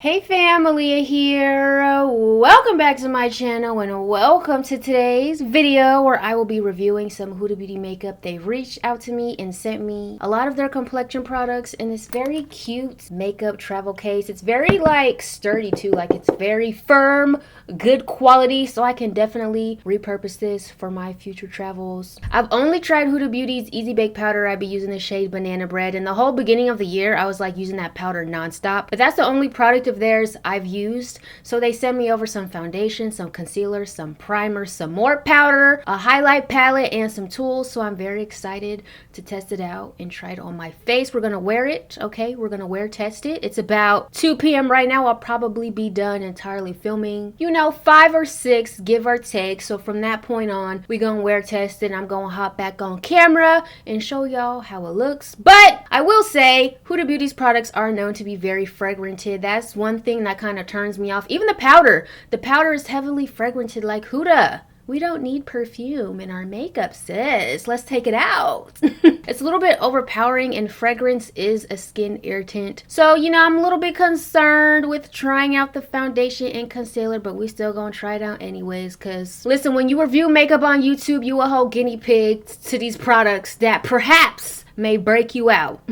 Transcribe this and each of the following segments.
Hey family, here. Welcome back to my channel and welcome to today's video where I will be reviewing some Huda Beauty makeup. They've reached out to me and sent me a lot of their complexion products in this very cute makeup travel case. It's very like sturdy too, like it's very firm, good quality, so I can definitely repurpose this for my future travels. I've only tried Huda Beauty's Easy Bake Powder. I'd be using the shade Banana Bread, and the whole beginning of the year I was like using that powder nonstop, but that's the only product of theirs I've used. So they sent me over some foundation, some concealer, some primer, some more powder, a highlight palette, and some tools. So I'm very excited to test it out and try it on my face. We're gonna wear it, okay? We're gonna wear test it. It's about 2 p.m. right now. I'll probably be done entirely filming, 5 or 6 give or take. So from that point on, we gonna wear test it. I'm gonna hop back on camera and show y'all how it looks. But I will say Huda Beauty's products are known to be very fragranted. That's one thing that kind of turns me off. Even the powder is heavily fragranted like Huda. We don't need perfume in our makeup, sis. Let's take it out. It's a little bit overpowering, and fragrance is a skin irritant. So, I'm a little bit concerned with trying out the foundation and concealer, but we still gonna try it out anyways. Cause listen, when you review makeup on YouTube, you a whole guinea pig to these products that perhaps may break you out.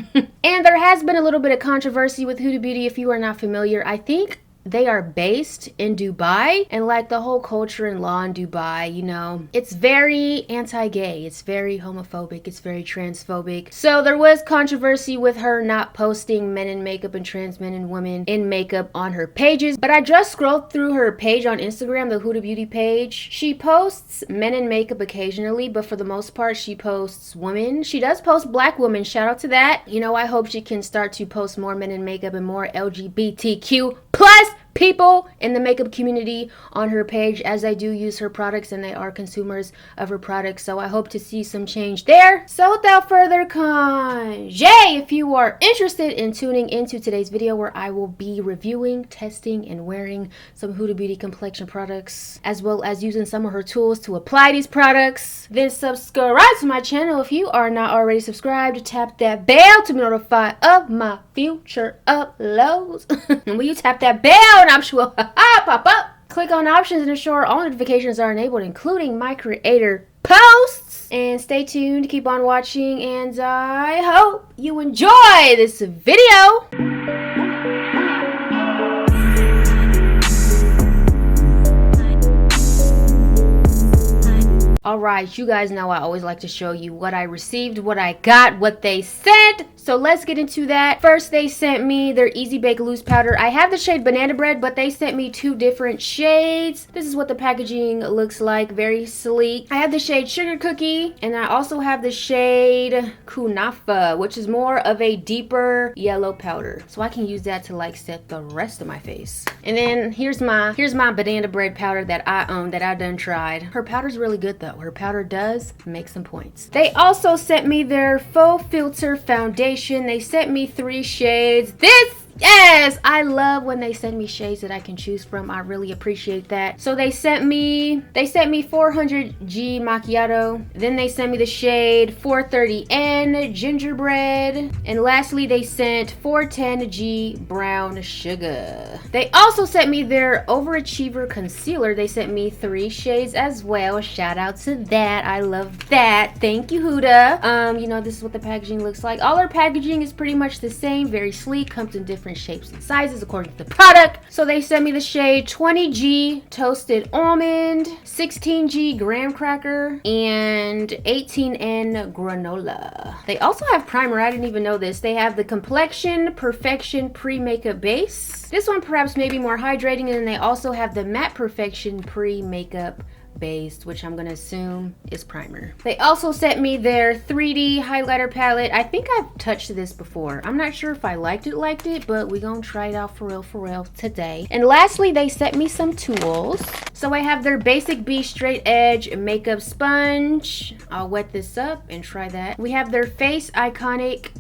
And there has been a little bit of controversy with Huda Beauty. If you are not familiar, I think they are based in Dubai, and like the whole culture and law in Dubai, it's very anti-gay, it's very homophobic, it's very transphobic. So there was controversy with her not posting men in makeup and trans men and women in makeup on her pages. But I just scrolled through her page on Instagram, the Huda Beauty page. She posts men in makeup occasionally, but for the most part she posts women. She does post black women, shout out to that. I hope she can start to post more men in makeup and more LGBTQ plus people in the makeup community on her page, as I do use her products and they are consumers of her products. So I hope to see some change there. So without further congee, if you are interested in tuning into today's video where I will be reviewing, testing, and wearing some Huda Beauty complexion products, as well as using some of her tools to apply these products, then subscribe to my channel if you are not already subscribed. Tap that bell to be notified of my future uploads. And when you tap that bell, an option will pop up. Click on options and ensure all notifications are enabled, including my creator posts. And stay tuned, keep on watching, and I hope you enjoy this video. Alright, you guys know I always like to show you what I received, what I got, what they sent. So let's get into that. First, they sent me their Easy Bake Loose Powder. I have the shade Banana Bread, but they sent me 2 different shades. This is what the packaging looks like, very sleek. I have the shade Sugar Cookie, and I also have the shade Kunafa, which is more of a deeper yellow powder. So I can use that to like set the rest of my face. And then here's my Banana Bread powder that I own, that I done tried. Her powder's really good though. Her powder does make some points. They also sent me their Faux Filter Foundation. They sent me 3 shades. Yes, I love when they send me shades that I can choose from. I really appreciate that. So they sent me 400G Macchiato. Then they sent me the shade 430N Gingerbread. And lastly, they sent 410G Brown Sugar. They also sent me their Overachiever Concealer. They sent me 3 shades as well. Shout out to that. I love that. Thank you, Huda. This is what the packaging looks like. All our packaging is pretty much the same. Very sleek. Comes in different shapes and sizes according to the product. So they sent me the shade 20G Toasted Almond, 16G Graham Cracker, and 18N Granola. They also have primer. I didn't even know this. They have the Complexion Perfection Pre-Makeup Base. This one perhaps maybe more hydrating, and then they also have the Matte Perfection Pre-Makeup Base, which I'm gonna assume is primer. They also sent me their 3D highlighter palette. I think I've touched this before. I'm not sure if I liked it, but we gonna try it out for real today. And lastly, they sent me some tools. So I have their Basic B Straight Edge Makeup Sponge. I'll wet this up and try that. We have their Face Iconic,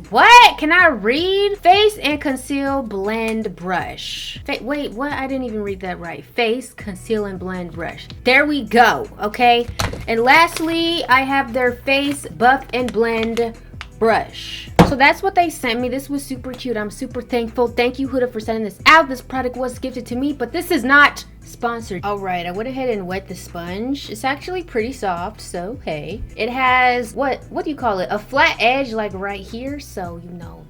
what? Can I read? Face and Conceal Blend Brush. Wait, what? I didn't even read that right. Face, Conceal, and Blend Brush. There we go, okay? And lastly, I have their Face Buff and Blend Brush. So that's what they sent me. This was super cute. I'm super thankful. Thank you, Huda, for sending this out. This product was gifted to me, but this is not sponsored. All right, I went ahead and wet the sponge. It's actually pretty soft, so hey. It has, what do you call it? A flat edge like right here, so you know.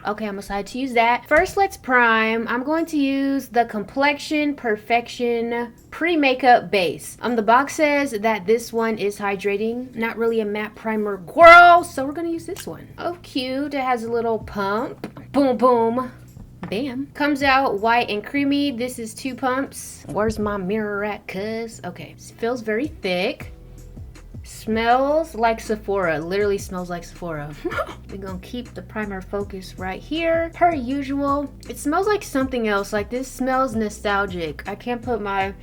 Okay, I'm excited to use that. First, let's prime. I'm going to use the Complexion Perfection Pre-Makeup Base. The box says that this one is hydrating. Not really a matte primer girl, so we're gonna use this one. Oh, cute. It has a little pump. Boom, boom. Bam. Comes out white and creamy. This is 2 pumps. Where's my mirror at, cuz? Okay, it feels very thick. Smells like Sephora. Literally smells like Sephora. We're gonna keep the primer focus right here. Per usual. It smells like something else. Like this smells nostalgic. I can't put my...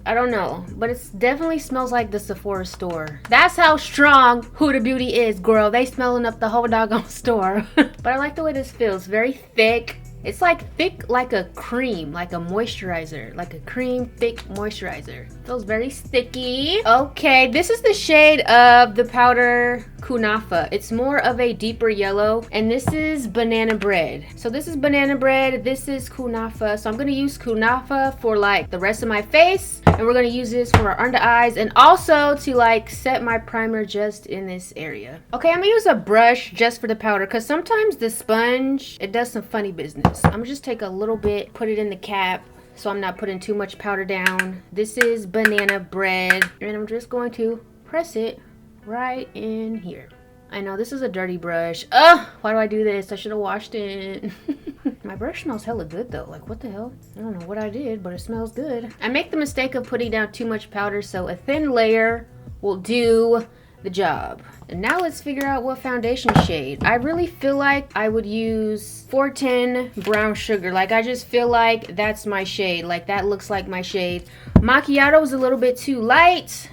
I don't know, but it definitely smells like the Sephora store. That's how strong Huda Beauty is, girl. They smelling up the whole doggone store. But I like the way this feels. Very thick. It's like thick like a cream, like a moisturizer, like a cream thick moisturizer. Feels very sticky. Okay, this is the shade of the powder Kunafa. It's more of a deeper yellow, and this is banana bread. So this is banana bread, this is Kunafa. So I'm gonna use Kunafa for like the rest of my face, and we're gonna use this for our under eyes and also to like set my primer just in this area. Okay, I'm gonna use a brush just for the powder because sometimes the sponge, it does some funny business. I'm gonna just take a little bit, put it in the cap so I'm not putting too much powder down. This is banana bread, and I'm just going to press it right in here. I know this is a dirty brush. Ugh, why do I do this? I should have washed it. My brush smells hella good though. Like, what the hell? I don't know what I did, but it smells good. I make the mistake of putting down too much powder, so a thin layer will do the job. And now let's figure out what foundation shade. I really feel like I would use 410 brown sugar. Like, I just feel like that's my shade. Like, that looks like my shade. Macchiato is a little bit too light.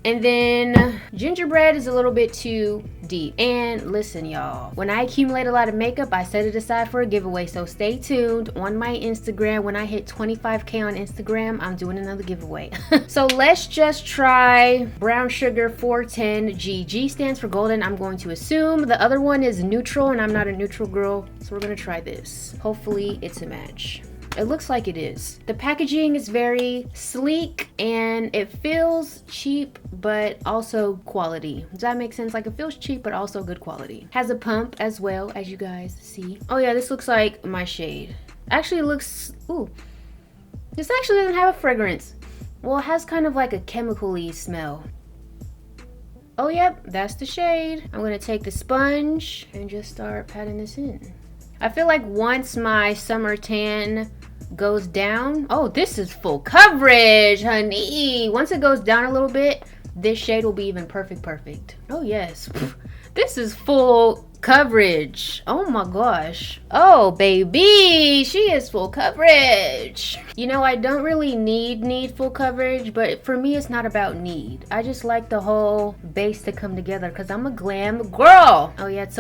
And then gingerbread is a little bit too deep. And listen, y'all, when I accumulate a lot of makeup, I set it aside for a giveaway. So stay tuned on my Instagram. When I hit 25K on Instagram, I'm doing another giveaway. So let's just try brown sugar 410G. G stands for golden, I'm going to assume. The other one is neutral, and I'm not a neutral girl. So we're gonna try this. Hopefully it's a match. It looks like it is. The packaging is very sleek and it feels cheap but also quality. Does that make sense? Like, it feels cheap but also good quality. Has a pump as well, as you guys see. Oh yeah, this looks like my shade. Actually, it looks, ooh. This actually doesn't have a fragrance. Well, it has kind of like a chemical-y smell. Oh yep, that's the shade. I'm gonna take the sponge and just start patting this in. I feel like once my summer tan goes down, oh, this is full coverage, honey. Once it goes down a little bit, this shade will be even perfect. Oh yes, this is full coverage. Oh my gosh. Oh baby, she is full coverage. You know, I don't really need full coverage, but for me it's not about need. I just like the whole base to come together because I'm a glam girl. Oh yeah, it's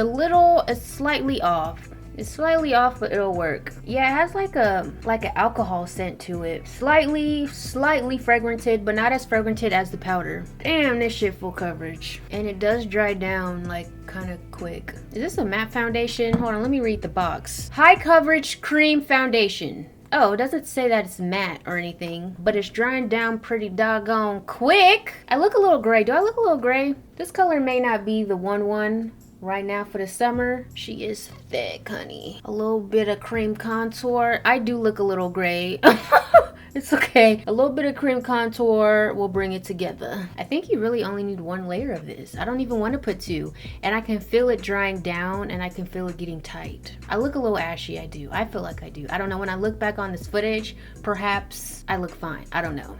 slightly off. It's slightly off, but it'll work. Yeah, it has like an alcohol scent to it. Slightly fragranted, but not as fragranted as the powder. Damn, this shit full coverage. And it does dry down like kind of quick. Is this a matte foundation? Hold on, let me read the box. High coverage cream foundation. Oh, it doesn't say that it's matte or anything, but it's drying down pretty doggone quick. I look a little gray. Do I look a little gray? This color may not be the one right now for the summer. She is thick, honey. A little bit of cream contour. I do look a little gray. It's okay. A little bit of cream contour will bring it together. I think you really only need one layer of this. I don't even want to put two. And I can feel it drying down and I can feel it getting tight. I look a little ashy, I do. I feel like I do. I don't know, when I look back on this footage, perhaps I look fine. I don't know.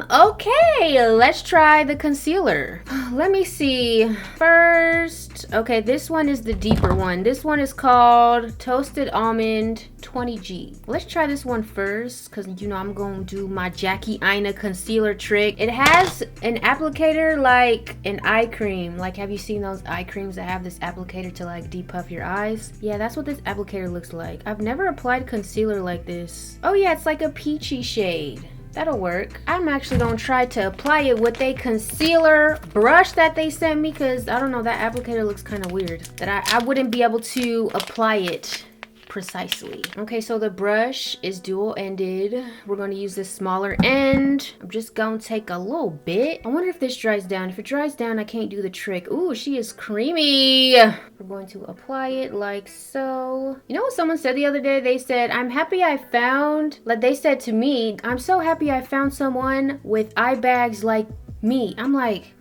Okay, let's try the concealer. Let me see. First, okay, this one is the deeper one. This one is called Toasted Almond 20G. Let's try this one first, because you know I'm gonna do my Jackie Aina concealer trick. It has an applicator like an eye cream. Like, have you seen those eye creams that have this applicator to like depuff your eyes? Yeah, that's what this applicator looks like. I've never applied concealer like this. Oh yeah, it's like a peachy shade. That'll work. I'm actually gonna try to apply it with a concealer brush that they sent me, because I don't know, that applicator looks kind of weird. That I wouldn't be able to apply it precisely. Okay, so the brush is dual-ended. We're going to use this smaller end. I'm just going to take a little bit. I wonder if this dries down. If it dries down, I can't do the trick. Ooh, she is creamy. We're going to apply it like so. You know what someone said the other day? They said, I'm happy I found, like they said to me, I'm so happy I found someone with eye bags like me. I'm like,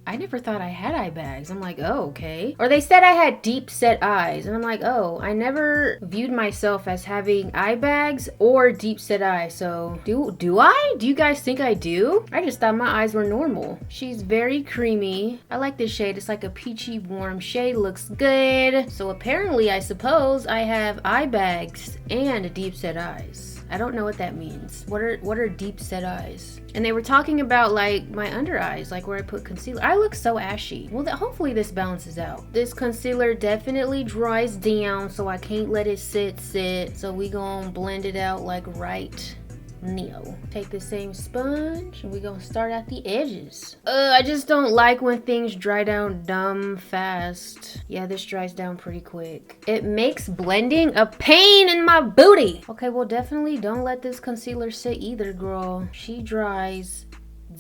I never thought I had eye bags. I'm like, oh, okay. Or they said I had deep set eyes. And I'm like, oh, I never viewed myself as having eye bags or deep set eyes. So do I? Do you guys think I do? I just thought my eyes were normal. She's very creamy. I like this shade. It's like a peachy warm shade. Looks good. So apparently, I suppose I have eye bags and deep set eyes. I don't know what that means. What are deep set eyes? And they were talking about like my under eyes, like where I put concealer. I look so ashy. Well, hopefully this balances out. This concealer definitely dries down, so I can't let it sit. So we gonna blend it out like right now. Take the same sponge and we gonna start at the edges. I just don't like when things dry down dumb fast. Yeah, this dries down pretty quick. It makes blending a pain in my booty. Okay, well, definitely don't let this concealer sit either, girl. She dries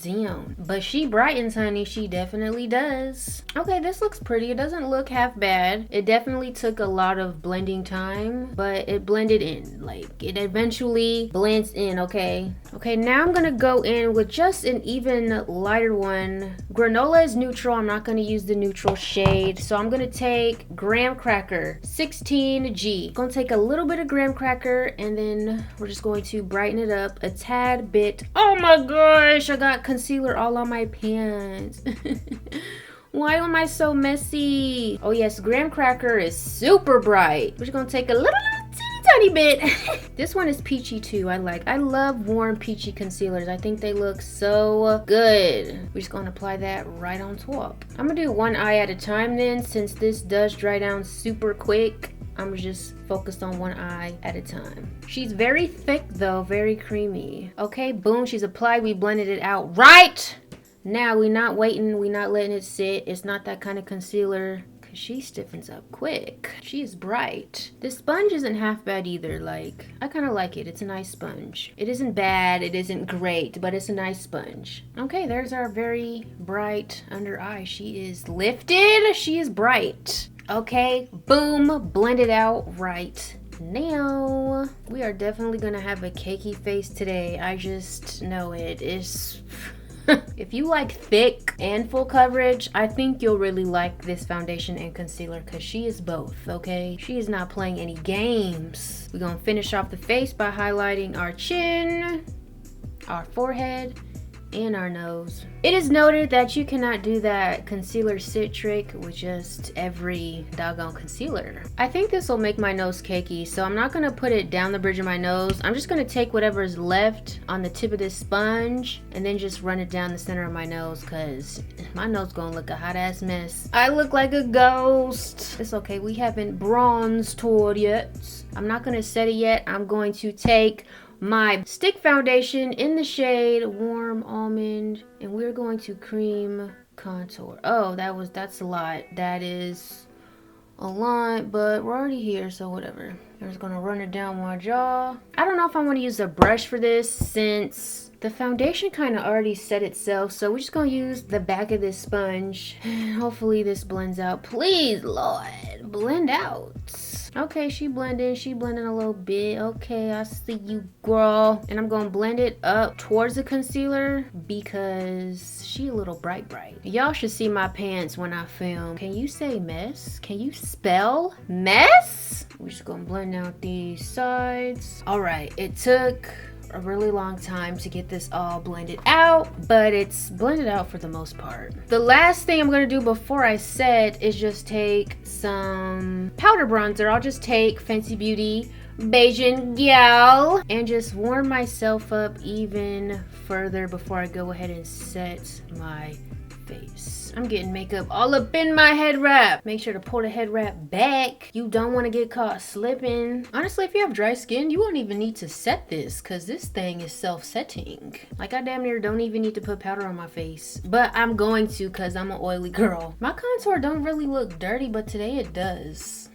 down, but she brightens, honey. She definitely does. Okay, this looks pretty. It doesn't look half bad. It definitely took a lot of blending time, but it blended in. Like, it eventually blends in. Okay, now I'm gonna go in with just an even lighter one. Granola is neutral. I'm not gonna use the neutral shade, so I'm gonna take graham cracker 16G. Gonna take a little bit of graham cracker, and then we're just going to brighten it up a tad bit. Oh my gosh, I got concealer all on my pants. Why am I so messy? Oh yes, graham cracker is super bright. We're just gonna take a little tiny bit. This one is peachy too. I love warm peachy concealers. I think they look so good. We're just gonna apply that right on top. I'm gonna do one eye at a time then, since this does dry down super quick. I'm just focused on one eye at a time. She's very thick though, very creamy. Okay, boom, she's applied. We blended it out right now. We're not waiting, we're not letting it sit. It's not that kind of concealer, because she stiffens up quick. She is bright. This sponge isn't half bad either. Like, I kind of like it. It's a nice sponge. It isn't bad, it isn't great, but it's a nice sponge. Okay, there's our very bright under eye. She is lifted, she is bright. Okay, boom, blend it out right now. We are definitely gonna have a cakey face today. I just know it is. If you like thick and full coverage, I think you'll really like this foundation and concealer, because she is both, okay? She is not playing any games. We're gonna finish off the face by highlighting our chin, our forehead, and our nose. It is noted that you cannot do that concealer sit trick with just every doggone concealer. I think this will make my nose cakey, so I'm not gonna put it down the bridge of my nose. I'm just gonna take whatever is left on the tip of this sponge and then just run it down the center of my nose, because my nose gonna look a hot ass mess. I look like a ghost. It's okay, we haven't bronzed toward yet. I'm not gonna set it yet. I'm going to take my stick foundation in the shade Warm Almond, and we're going to cream contour. Oh, that's a lot. That is a lot, but we're already here, so whatever. I'm just gonna run it down my jaw. I don't know if I want to use a brush for this, since the foundation kind of already set itself, so we're just gonna use the back of this sponge. Hopefully this blends out. Please, Lord, blend out. Okay, she blending a little bit. Okay, I see you, girl. And I'm gonna blend it up towards the concealer because she a little bright. Y'all should see my pants when I film. Can you say mess? Can you spell mess? We're just gonna blend out these sides. All right, it took a really long time to get this all blended out, but it's blended out for the most part. The last thing I'm gonna do before I set is just take some powder bronzer. I'll just take Fenty Beauty Beijing Gal and just warm myself up even further before I go ahead and set my face. I'm getting makeup all up in my head wrap. Make sure to pull the head wrap back. You don't want to get caught slipping. Honestly, if you have dry skin, you won't even need to set this because this thing is self-setting. Like I damn near don't even need to put powder on my face. But I'm going to because I'm an oily girl. My contour don't really look dirty, but today it does.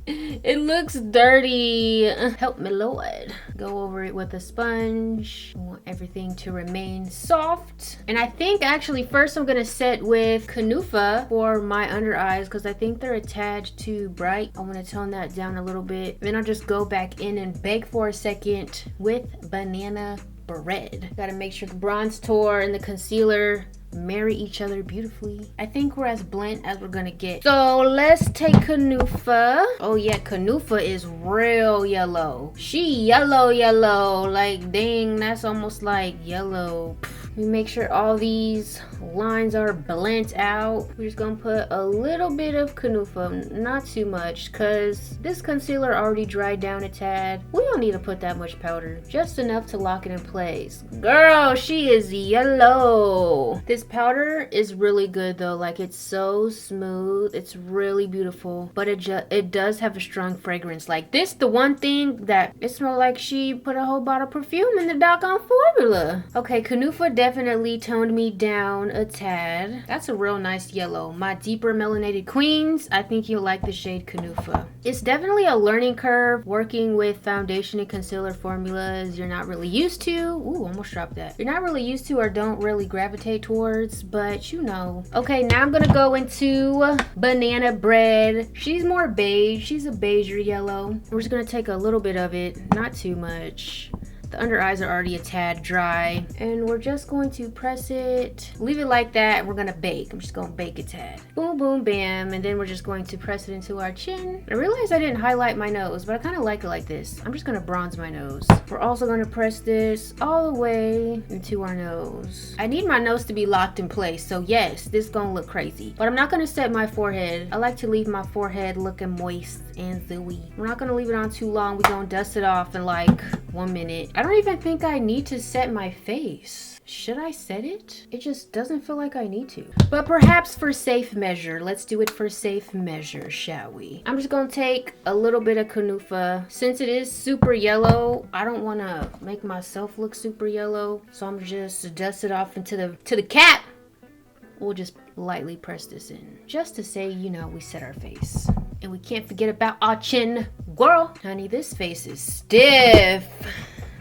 It looks dirty. Help me, Lord. Go over it with a sponge. I want everything to remain soft. And I think actually first I'm gonna set with Kunufa for my under eyes because I think they're a tad too bright. I want to tone that down a little bit. Then I'll just go back in and bake for a second with banana bread. Gotta make sure the bronze tour and the concealer marry each other beautifully. I think we're as blend as we're gonna get. So let's take Kunufa. Oh yeah, Kunufa is real yellow. She yellow. Like dang, that's almost like yellow. We make sure all these lines are blent out. We're just gonna put a little bit of Kunufa, not too much, because this concealer already dried down a tad. We don't need to put that much powder, just enough to lock it in place. Girl, she is yellow. This powder is really good though. Like it's so smooth. It's really beautiful, but it does have a strong fragrance. Like this, the one thing that it smells like she put a whole bottle of perfume in the doggone formula. Okay, Kunufa definitely toned me down a tad. That's a real nice yellow. My deeper melanated queens, I think you'll like the shade Kunufa. It's definitely a learning curve working with foundation and concealer formulas you're not really used to. Ooh, almost dropped that. You're not really used to or don't really gravitate towards, but you know. Okay, now I'm gonna go into banana bread. She's more beige. She's a beigeier yellow. We're just gonna take a little bit of it, not too much. The under eyes are already a tad dry, and we're just going to press it, leave it like that. We're gonna bake. I'm just gonna bake a tad. Boom, boom, bam, and then we're just going to press it into our chin. I realized I didn't highlight my nose, but I kind of like it like this. I'm just gonna bronze my nose. We're also gonna press this all the way into our nose. I need my nose to be locked in place, so yes, this is gonna look crazy. But I'm not gonna set my forehead. I like to leave my forehead looking moist and dewy. We're not gonna leave it on too long. We're gonna dust it off in like 1 minute. I don't even think I need to set my face. Should I set it? It just doesn't feel like I need to. But perhaps for safe measure, let's do it for safe measure, shall we? I'm just gonna take a little bit of Kunufa. Since it is super yellow, I don't wanna make myself look super yellow. So I'm just dust it off into the cap. We'll just lightly press this in. Just to say, you know, we set our face. And we can't forget about our chin. Girl, honey, this face is stiff.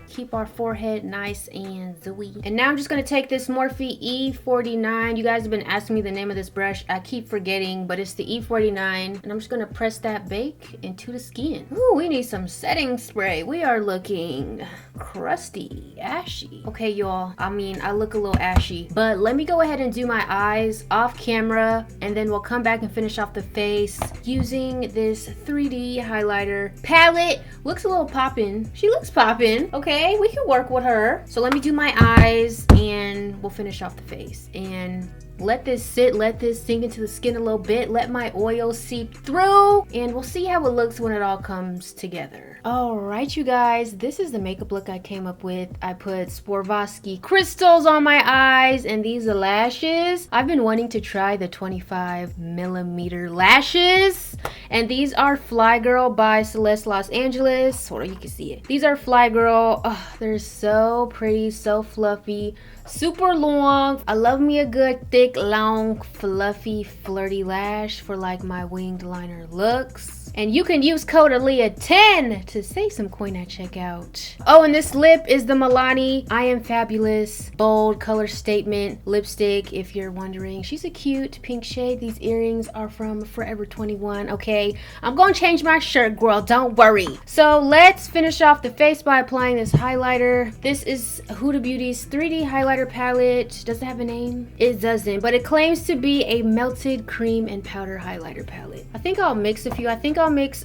Keep our forehead nice and dewy. And now I'm just gonna take this Morphe E49. You guys have been asking me the name of this brush. I keep forgetting, but it's the E49. And I'm just gonna press that bake into the skin. Ooh, we need some setting spray. We are looking crusty, ashy. Okay, y'all, I mean, I look a little ashy, but let me go ahead and do my eyes off camera, and then we'll come back and finish off the face using this 3D highlighter palette. Looks a little poppin'. She looks poppin'. Okay, we can work with her. So let me do my eyes and we'll finish off the face. And let this sit, let this sink into the skin a little bit, let my oil seep through, and we'll see how it looks when it all comes together. All right, you guys, this is the makeup look I came up with. I put Swarovski crystals on my eyes and these are lashes. I've been wanting to try the 25mm lashes, and these are Fly Girl by Celeste Los Angeles. Hold on, you can see it. These are Fly Girl. Oh, they're so pretty, so fluffy, super long. I love me a good thick, long, fluffy, flirty lash for like my winged liner looks. And you can use code AHLIYAH10 to save some coin at checkout. Oh, and this lip is the Milani I Am Fabulous bold color statement lipstick, if you're wondering. She's a cute pink shade. These earrings are from Forever 21. Okay, I'm gonna change my shirt, girl, don't worry. So let's finish off the face by applying this highlighter. This is Huda Beauty's 3D highlighter palette. Does it have a name? It doesn't, but it claims to be a melted cream and powder highlighter palette. I think I'll mix a few. I think I'll I'll mix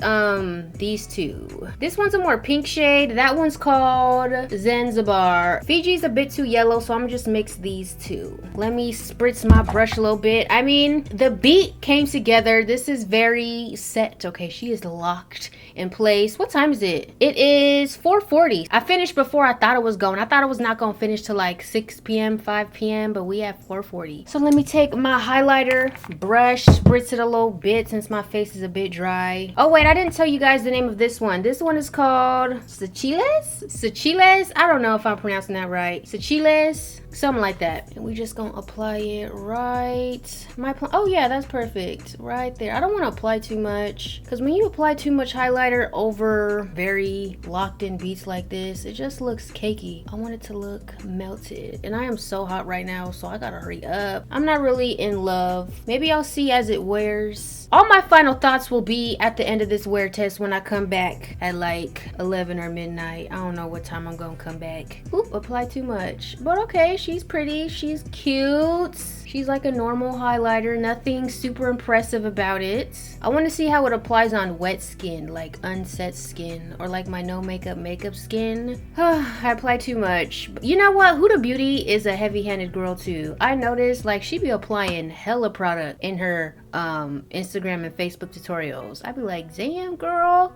these two. This one's a more pink shade. That one's called Zanzibar. Fiji's a bit too yellow, so I'm gonna just mix these two. Let me spritz my brush a little bit. I mean, the beat came together. This is very set. Okay, she is locked in place. What time is it? It is 4:40. I finished before I thought it was going. I thought it was not gonna finish till like 6 p.m., 5 p.m., but we have 4:40. So let me take my highlighter brush, spritz it a little bit since my face is a bit dry. Oh wait, I didn't tell you guys the name of this one. This one is called Sachiles? Sachiles? I don't know if I'm pronouncing that right. Sachiles? Something like that. And we just gonna apply it right. Oh yeah, that's perfect. Right there. I don't want to apply too much, because when you apply too much highlighter over very locked in beats like this, it just looks cakey. I want it to look melted. And I am so hot right now, so I gotta hurry up. I'm not really in love. Maybe I'll see as it wears. All my final thoughts will be at the end of this wear test when I come back at like 11 or midnight. I don't know what time I'm gonna come back. Oop, apply too much. But okay, she's pretty, she's cute. She's like a normal highlighter, nothing super impressive about it. I want to see how it applies on wet skin, like unset skin, or like my no makeup skin. I apply too much. But you know what? Huda Beauty is a heavy-handed girl too. I noticed like she be applying hella product in her Instagram and Facebook tutorials. I'd be like, damn girl,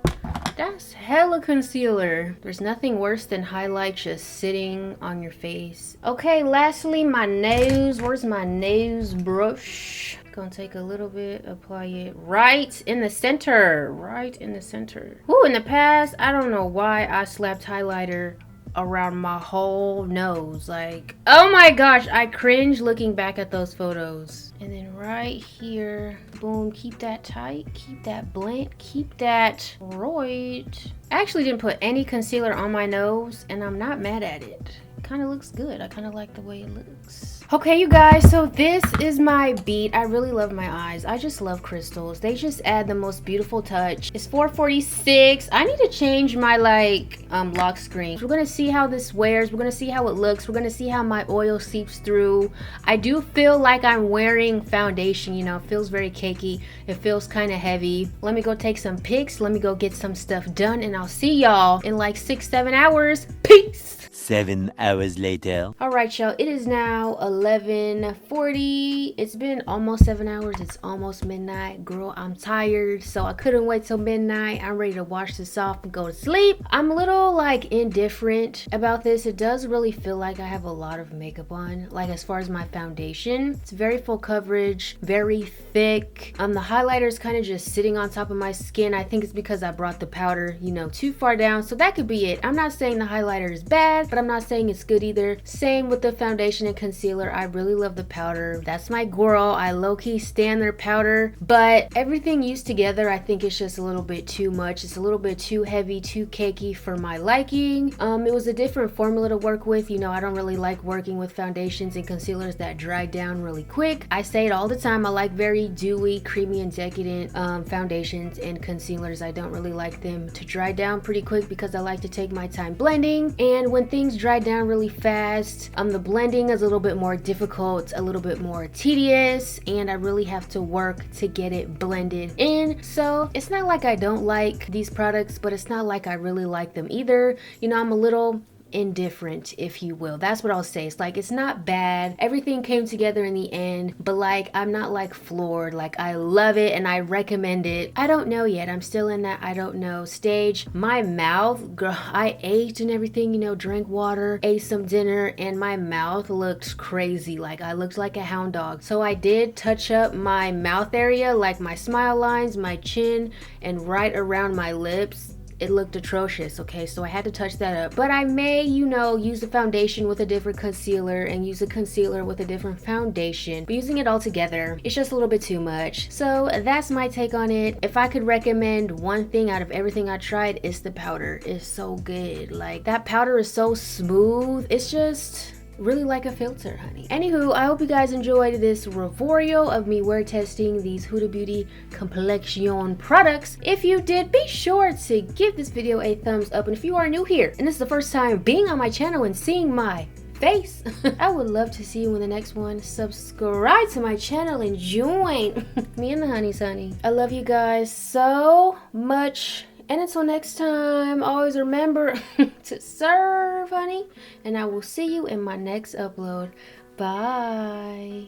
that's hella concealer. There's nothing worse than highlight just sitting on your face. Okay, lastly, my nose. Where's my nose brush? Gonna take a little bit, apply it right in the center. Right in the center. Ooh, in the past, I don't know why I slapped highlighter around my whole nose. Like, oh my gosh, I cringe looking back at those photos. And then right here, boom, keep that tight, keep that blend, keep that right. I actually didn't put any concealer on my nose, and I'm not mad at it. It kind of looks good. I kind of like the way it looks. Okay, you guys, so this is my beat. I really love my eyes. I just love crystals. They just add the most beautiful touch. It's 4:46. I need to change my lock screen. We're gonna see how this wears. We're gonna see how it looks. We're gonna see how my oil seeps through. I do feel like I'm wearing foundation, you know. It feels very cakey. It feels kind of heavy. Let me go take some pics. Let me go get some stuff done, and I'll see y'all in like 6-7 hours. Peace. 7 hours later. All right, y'all, it is now 11:40. It's been almost 7 hours. It's almost midnight. Girl, I'm tired, so I couldn't wait till midnight. I'm ready to wash this off and go to sleep. I'm a little like indifferent about this. It does really feel like I have a lot of makeup on, like as far as my foundation. It's very full coverage, very thick. The highlighter is kind of just sitting on top of my skin. I think it's because I brought the powder, you know, too far down, so that could be it. I'm not saying the highlighter is bad, but I'm not saying it's good either. Same with the foundation and concealer. I really love the powder. That's my girl. I low-key stand their powder, but everything used together, I think it's just a little bit too much. It's a little bit too heavy, too cakey for my liking. It was a different formula to work with. You know, I don't really like working with foundations and concealers that dry down really quick. I say it all the time. I like very dewy, creamy, and decadent foundations and concealers. I don't really like them to dry down pretty quick because I like to take my time blending, and when things dry down really fast, the blending is a little bit more difficult, a little bit more tedious, and I really have to work to get it blended in. So it's not like I don't like these products, but it's not like I really like them either. You know, I'm a little indifferent, if you will. That's what I'll say. It's like, it's not bad. Everything came together in the end, but like, I'm not like floored. Like, I love it and I recommend it. I don't know yet. I'm still in that I don't know stage. My mouth, girl, I ate and everything, you know, drank water, ate some dinner, and my mouth looked crazy. Like, I looked like a hound dog. So I did touch up my mouth area, like my smile lines, my chin, and right around my lips. It looked atrocious, okay, so I had to touch that up. But I may, you know, use a foundation with a different concealer and use a concealer with a different foundation. But using it all together, it's just a little bit too much. So that's my take on it. If I could recommend one thing out of everything I tried, it's the powder. It's so good. Like, that powder is so smooth. It's just really like a filter, honey. Anywho, I hope you guys enjoyed this review of me wear testing these Huda Beauty complexion products. If you did, be sure to give this video a thumbs up, and if you are new here and this is the first time being on my channel and seeing my face. I would love to see you in the next one. Subscribe to my channel and join me and the honeys, honey. I love you guys so much. And until next time, always remember to serve, honey. And I will see you in my next upload. Bye.